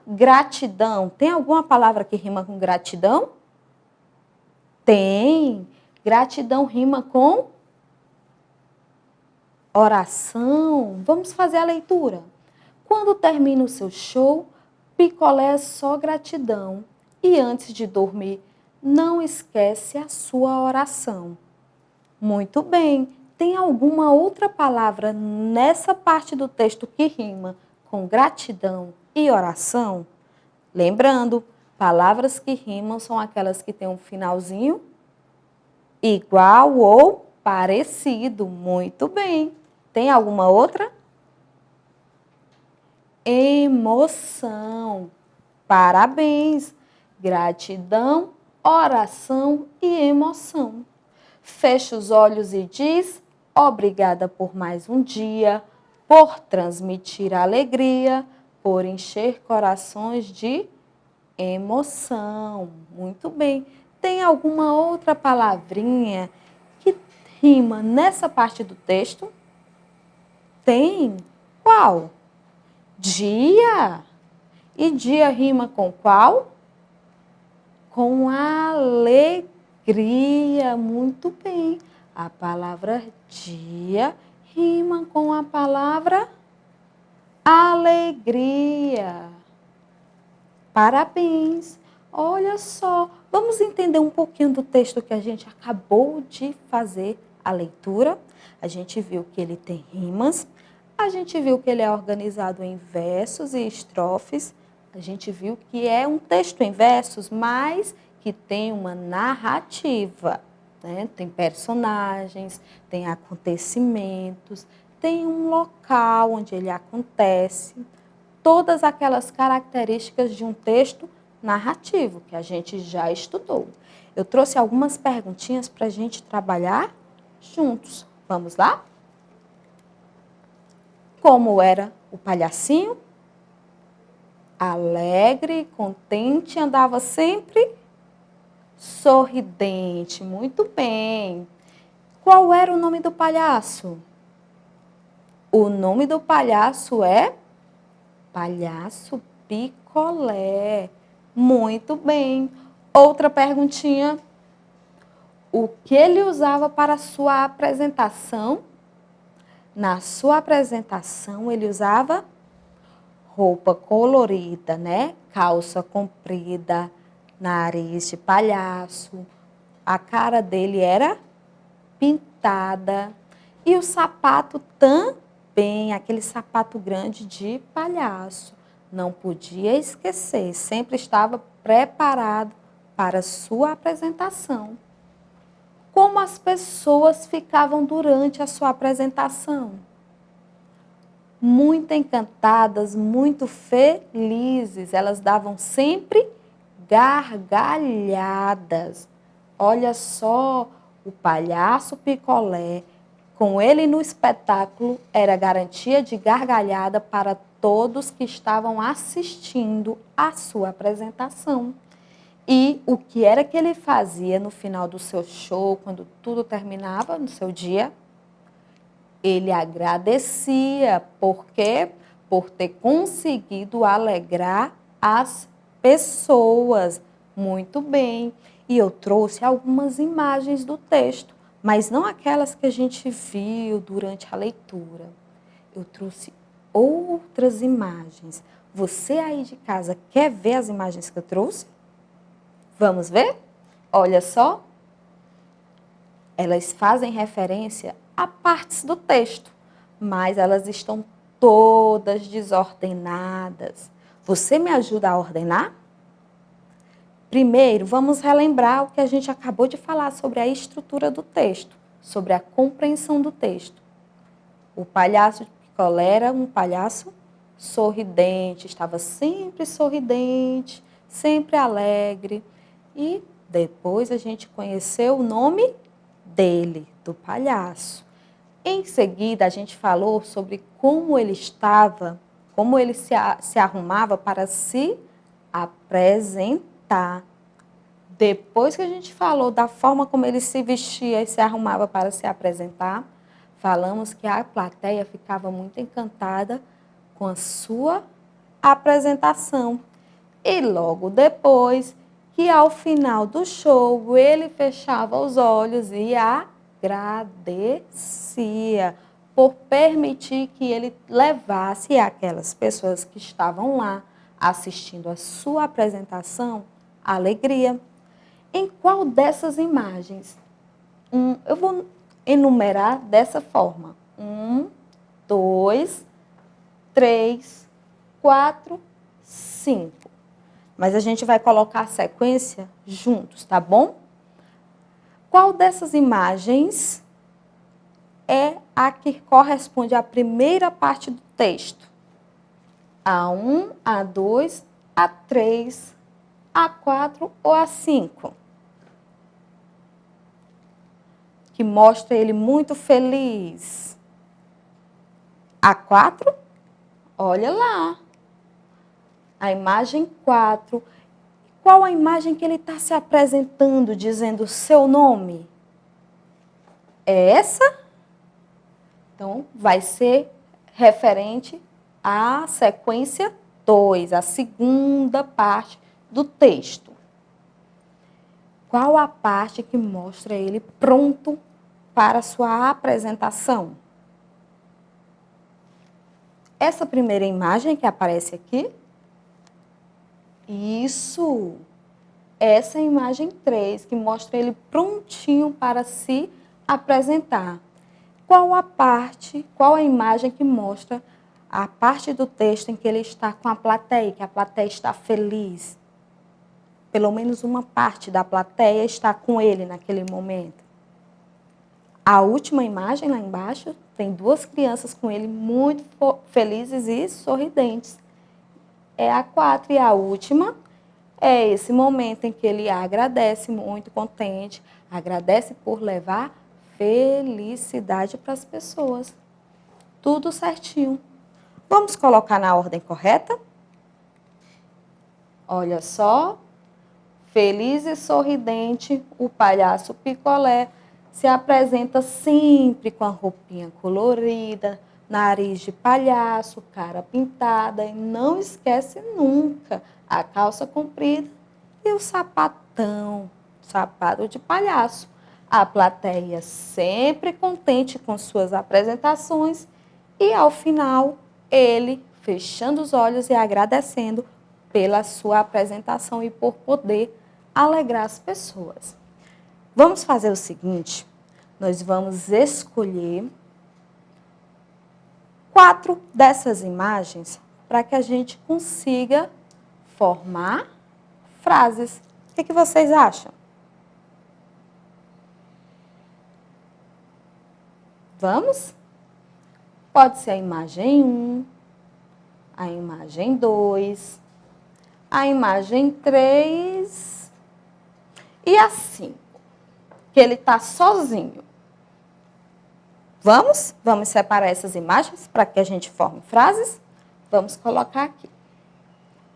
Gratidão. Tem alguma palavra que rima com gratidão? Tem. Gratidão rima com oração. Vamos fazer a leitura. Quando termina o seu show, picolé é só gratidão. E antes de dormir, não esquece a sua oração. Muito bem. Tem alguma outra palavra nessa parte do texto que rima com gratidão e oração? Lembrando, palavras que rimam são aquelas que têm um finalzinho igual ou parecido. Muito bem. Tem alguma outra? Emoção. Parabéns. Gratidão, oração e emoção. Feche os olhos e diz: obrigada por mais um dia, por transmitir alegria, por encher corações de emoção. Muito bem. Tem alguma outra palavrinha que rima nessa parte do texto? Tem. Qual? Dia. E dia rima com qual? Com alegria. Muito bem. A palavra dia rima com a palavra alegria. Parabéns. Olha só, vamos entender um pouquinho do texto que a gente acabou de fazer a leitura. A gente viu que ele tem rimas, a gente viu que ele é organizado em versos e estrofes, a gente viu que é um texto em versos, mas que tem uma narrativa, né? Tem personagens, tem acontecimentos, tem um local onde ele acontece, todas aquelas características de um texto narrativo que a gente já estudou. Eu trouxe algumas perguntinhas para a gente trabalhar juntos. Vamos lá? Como era o palhacinho? Alegre, contente, andava sempre sorridente. Muito bem. Qual era o nome do palhaço? O nome do palhaço é Palhaço Picolé. Muito bem. Outra perguntinha. O que ele usava para a sua apresentação? Na sua apresentação, ele usava roupa colorida, né? Calça comprida, nariz de palhaço. A cara dele era pintada. E o sapato também, aquele sapato grande de palhaço. Não podia esquecer, sempre estava preparado para a sua apresentação. Como as pessoas ficavam durante a sua apresentação? Muito encantadas, muito felizes. Elas davam sempre gargalhadas. Olha só, o palhaço Picolé, com ele no espetáculo, era garantia de gargalhada para todos que estavam assistindo a sua apresentação. E o que era que ele fazia no final do seu show, quando tudo terminava no seu dia? Ele agradecia. Por quê? Por ter conseguido alegrar as pessoas. Muito bem. E eu trouxe algumas imagens do texto, mas não aquelas que a gente viu durante a leitura. Eu trouxe outras imagens. Você aí de casa quer ver as imagens que eu trouxe? Vamos ver? Olha só. Elas fazem referência a partes do texto, mas elas estão todas desordenadas. Você me ajuda a ordenar? Primeiro, vamos relembrar o que a gente acabou de falar sobre a estrutura do texto, sobre a compreensão do texto. O palhaço Picolé era um palhaço sorridente, estava sempre sorridente, sempre alegre. E depois a gente conheceu o nome dele, do palhaço. Em seguida, a gente falou sobre como ele estava, como ele se arrumava para se apresentar. Depois que a gente falou da forma como ele se vestia e se arrumava para se apresentar, falamos que a plateia ficava muito encantada com a sua apresentação. E logo depois, que ao final do show, ele fechava os olhos e agradecia. por permitir que ele levasse aquelas pessoas que estavam lá assistindo a sua apresentação alegria. Em qual dessas imagens? Eu vou enumerar dessa forma. 1, 2, 3, 4, 5. Mas a gente vai colocar a sequência juntos, tá bom? Qual dessas imagens é a que corresponde à primeira parte do texto? A1, A2, A3, A4 ou A5? Que mostra ele muito feliz. A4? Olha lá. A imagem 4. Qual a imagem que ele está se apresentando, dizendo o seu nome? É essa? Então, vai ser referente à sequência 2, a segunda parte do texto. Qual a parte que mostra ele pronto para a sua apresentação? Essa primeira imagem que aparece aqui? Isso! Essa é a imagem 3, que mostra ele prontinho para se apresentar. Qual a imagem que mostra a parte do texto em que ele está com a plateia, que a plateia está feliz? Pelo menos uma parte da plateia está com ele naquele momento. A última imagem lá embaixo tem 2 crianças com ele muito felizes e sorridentes. É a 4 e a última é esse momento em que ele agradece, muito contente, agradece por levar felicidade para as pessoas. Tudo certinho. Vamos colocar na ordem correta? Olha só. Feliz e sorridente, o palhaço Picolé se apresenta sempre com a roupinha colorida, nariz de palhaço, cara pintada e não esquece nunca a calça comprida e o sapatão, sapato de palhaço. A plateia sempre contente com suas apresentações e, ao final, ele fechando os olhos e agradecendo pela sua apresentação e por poder alegrar as pessoas. Vamos fazer o seguinte, nós vamos escolher 4 dessas imagens para que a gente consiga formar frases. O que vocês acham? Vamos? Pode ser a imagem 1, a imagem 2, a imagem 3 e a 5, que ele está sozinho. Vamos? Vamos separar essas imagens para que a gente forme frases? Vamos colocar aqui.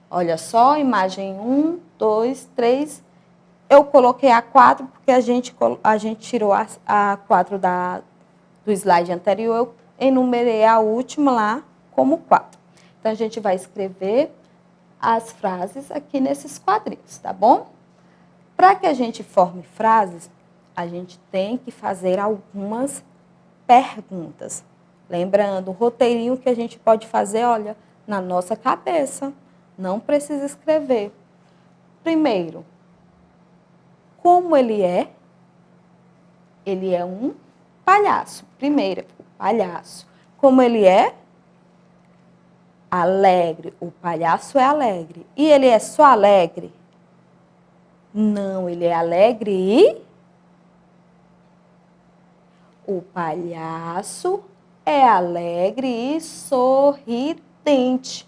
Olha só, imagem 1, 2, 3. Eu coloquei a 4 porque a gente tirou a 4 do slide anterior. Eu enumerei a última lá como 4. Então, a gente vai escrever as frases aqui nesses quadrinhos, tá bom? Para que a gente forme frases, a gente tem que fazer algumas perguntas. Lembrando, o roteirinho que a gente pode fazer, olha, na nossa cabeça. Não precisa escrever. Primeiro, como ele é? Ele é um palhaço. Primeiro, o palhaço. Como ele é? Alegre. O palhaço é alegre. E ele é só alegre? Não, ele é alegre e... O palhaço é alegre e sorridente.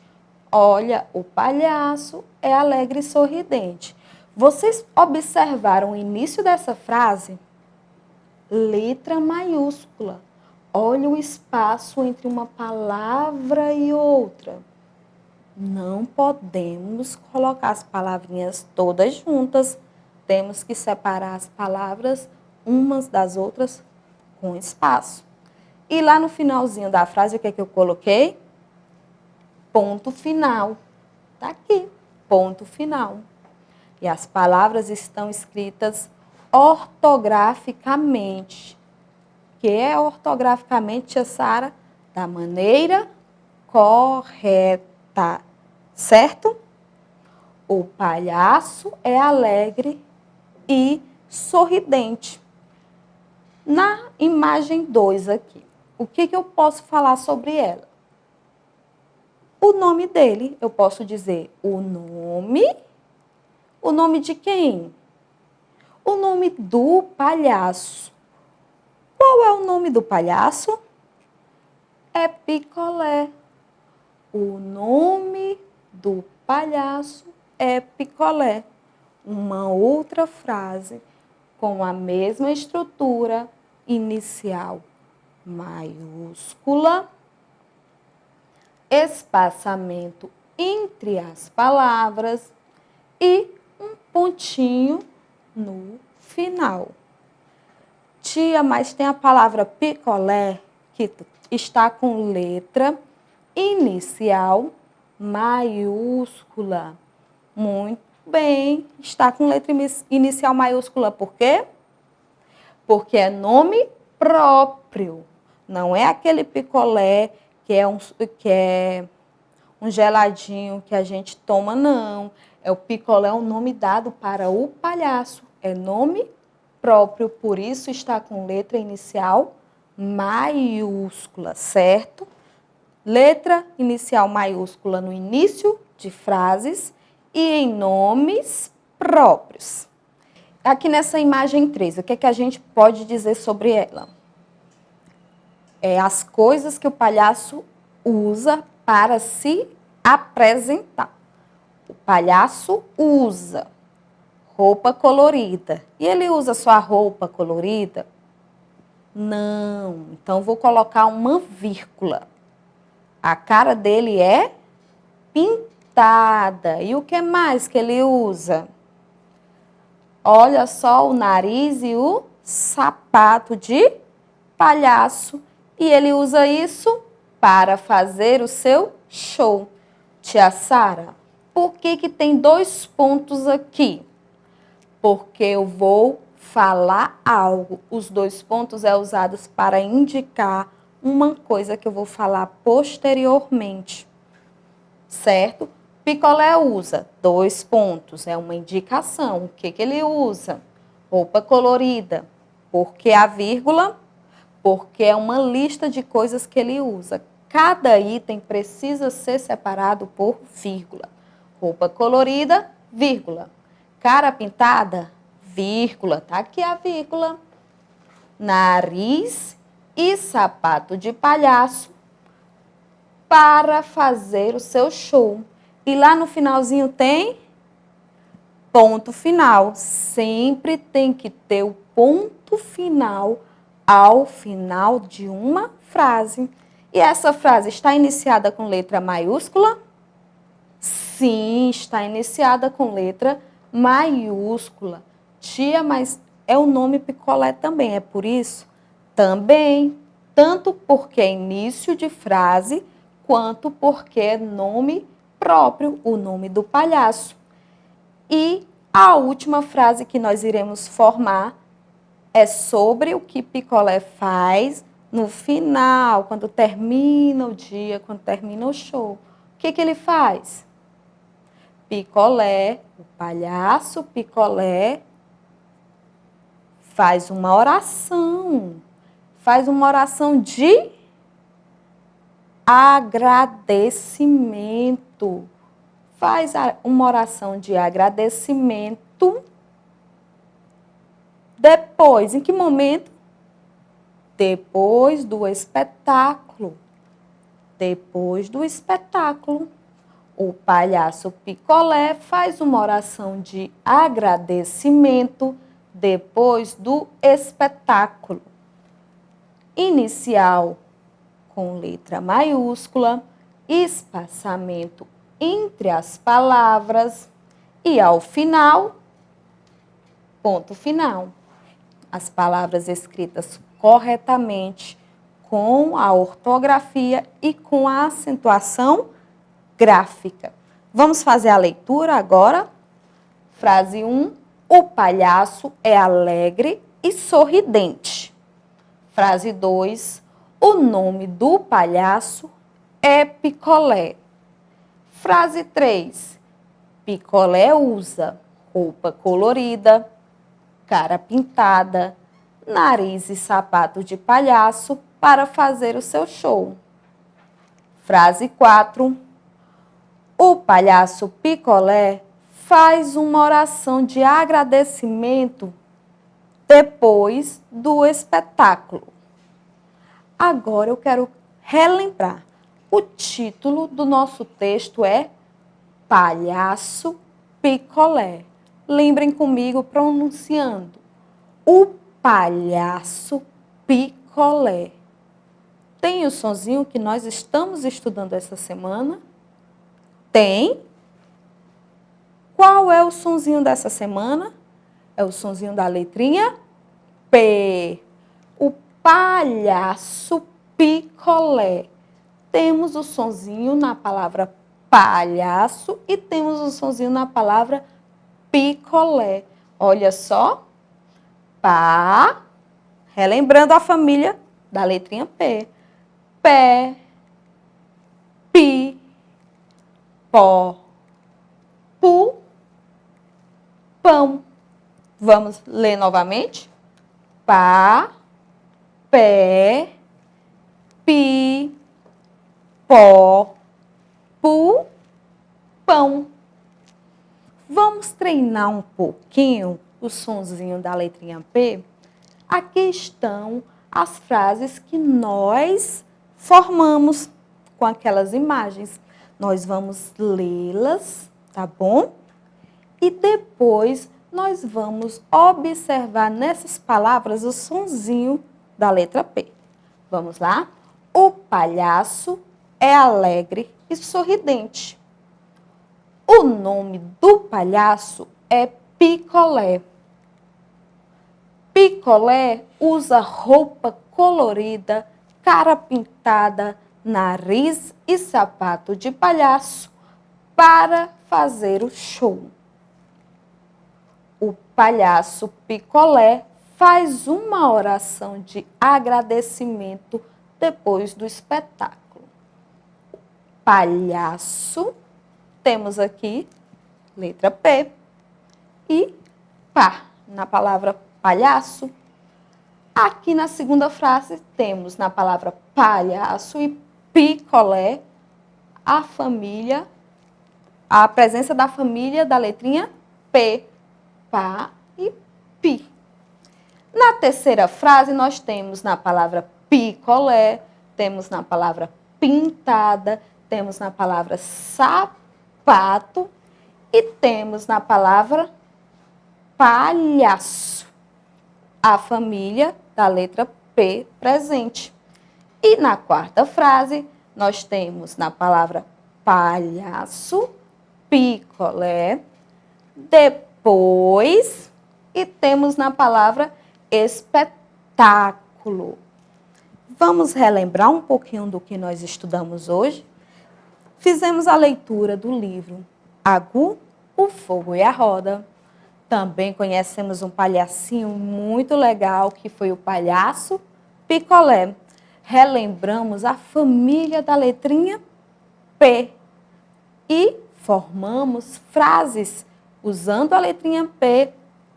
Olha, o palhaço é alegre e sorridente. Vocês observaram o início dessa frase? Letra maiúscula. Olha o espaço entre uma palavra e outra. Não podemos colocar as palavrinhas todas juntas. Temos que separar as palavras umas das outras com espaço. E lá no finalzinho da frase, o que é que eu coloquei? Ponto final. Está aqui, ponto final. E as palavras estão escritas ortograficamente, que que é ortograficamente, tia Sara? Da maneira correta, certo? O palhaço é alegre e sorridente. Na imagem 2 aqui, o que eu posso falar sobre ela? O nome dele, eu posso dizer o nome de quem? O nome do palhaço. Qual é o nome do palhaço? É Picolé. O nome do palhaço é Picolé. Uma outra frase com a mesma estrutura inicial maiúscula, espaçamento entre as palavras e um pontinho no final. Tia, mas tem a palavra picolé que está com letra inicial maiúscula. Muito bem, está com letra inicial maiúscula, por quê? Porque é nome próprio. Não é aquele picolé que é um geladinho que a gente toma, não. O picolé é um nome dado para o palhaço. É nome próprio, por isso está com letra inicial maiúscula, certo? Letra inicial maiúscula no início de frases e em nomes próprios. Aqui nessa imagem 3, o que é que a gente pode dizer sobre ela? É as coisas que o palhaço usa para se apresentar. O palhaço usa roupa colorida. E ele usa sua roupa colorida? Não. Então, vou colocar uma vírgula. A cara dele é pintada. E o que mais que ele usa? Olha só o nariz e o sapato de palhaço. E ele usa isso para fazer o seu show. Tia Sara, por que tem 2 pontos aqui? Porque eu vou falar algo. Os 2 pontos é usados para indicar uma coisa que eu vou falar posteriormente, certo? Picolé usa 2 pontos, é uma indicação. O que ele usa? Roupa colorida. Por que a vírgula? Porque é uma lista de coisas que ele usa. Cada item precisa ser separado por vírgula. Roupa colorida, vírgula. Cara pintada, vírgula. Tá aqui a vírgula. Nariz e sapato de palhaço para fazer o seu show. E lá no finalzinho tem ponto final. Sempre tem que ter o ponto final ao final de uma frase. E essa frase está iniciada com letra maiúscula? Sim, está iniciada com letra maiúscula. Tia, mas é o nome picolé também, é por isso? Também, tanto porque é início de frase, quanto porque é nome próprio, o nome do palhaço. E a última frase que nós iremos formar é sobre o que picolé faz no final, quando termina o dia, quando termina o show. O que ele faz? Picolé, o palhaço picolé, faz uma oração. Faz uma oração de agradecimento. Faz uma oração de agradecimento. Depois, em que momento? Depois do espetáculo. Depois do espetáculo, o palhaço picolé faz uma oração de agradecimento depois do espetáculo. Inicial com letra maiúscula, espaçamento entre as palavras e ao final, ponto final. As palavras escritas corretamente com a ortografia e com a acentuação gráfica. Vamos fazer a leitura agora? Frase 1. O palhaço é alegre e sorridente. Frase 2. O nome do palhaço é Picolé. Frase 3. Picolé usa roupa colorida, cara pintada, nariz e sapato de palhaço para fazer o seu show. Frase 4. O palhaço Picolé faz uma oração de agradecimento depois do espetáculo. Agora eu quero relembrar. O título do nosso texto é Palhaço Picolé. Lembrem comigo pronunciando. O palhaço Picolé. Tem o sonzinho que nós estamos estudando essa semana? Tem. Qual é o sonzinho dessa semana? É o sonzinho da letrinha P. O palhaço picolé. Temos o sonzinho na palavra palhaço e temos o sonzinho na palavra picolé. Olha só. Pá. Relembrando a família da letrinha P. Pé. Pi. Pó. Pu. Pão. Vamos ler novamente? Pá, pé, pi, pó, pu, pão. Vamos treinar um pouquinho o sonzinho da letrinha P? Aqui estão as frases que nós formamos com aquelas imagens. Nós vamos lê-las, tá bom? E depois nós vamos observar nessas palavras o sonzinho da letra P. Vamos lá? O palhaço é alegre e sorridente. O nome do palhaço é Picolé. Picolé usa roupa colorida, cara pintada, nariz e sapato de palhaço para fazer o show. O palhaço Picolé faz uma oração de agradecimento depois do espetáculo. Palhaço, temos aqui letra P e pá na palavra palhaço. Aqui na segunda frase temos na palavra palhaço e picolé a presença da família da letrinha P. Pá e pi. Na terceira frase, nós temos na palavra picolé, temos na palavra pintada, temos na palavra sapato e temos na palavra palhaço, a família da letra P presente. E na quarta frase, nós temos na palavra palhaço, picolé, depois e temos na palavra espetáculo. Vamos relembrar um pouquinho do que nós estudamos hoje? Fizemos a leitura do livro Agu, o Fogo e a Roda. Também conhecemos um palhacinho muito legal que foi o palhaço Picolé. Relembramos a família da letrinha P e formamos frases usando a letrinha P,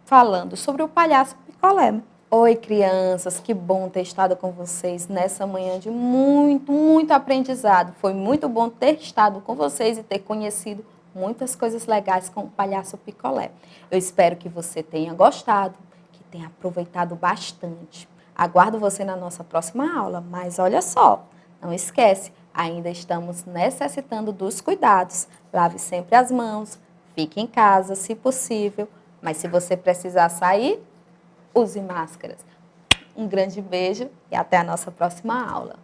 falando sobre o palhaço Picolé. Oi, crianças, que bom ter estado com vocês nessa manhã de muito aprendizado. Foi muito bom ter estado com vocês e ter conhecido muitas coisas legais com o palhaço Picolé. Eu espero que você tenha gostado, que tenha aproveitado bastante. Aguardo você na nossa próxima aula, mas olha só, não esquece, ainda estamos necessitando dos cuidados. Lave sempre as mãos. Fique em casa, se possível, mas se você precisar sair, use máscaras. Um grande beijo e até a nossa próxima aula.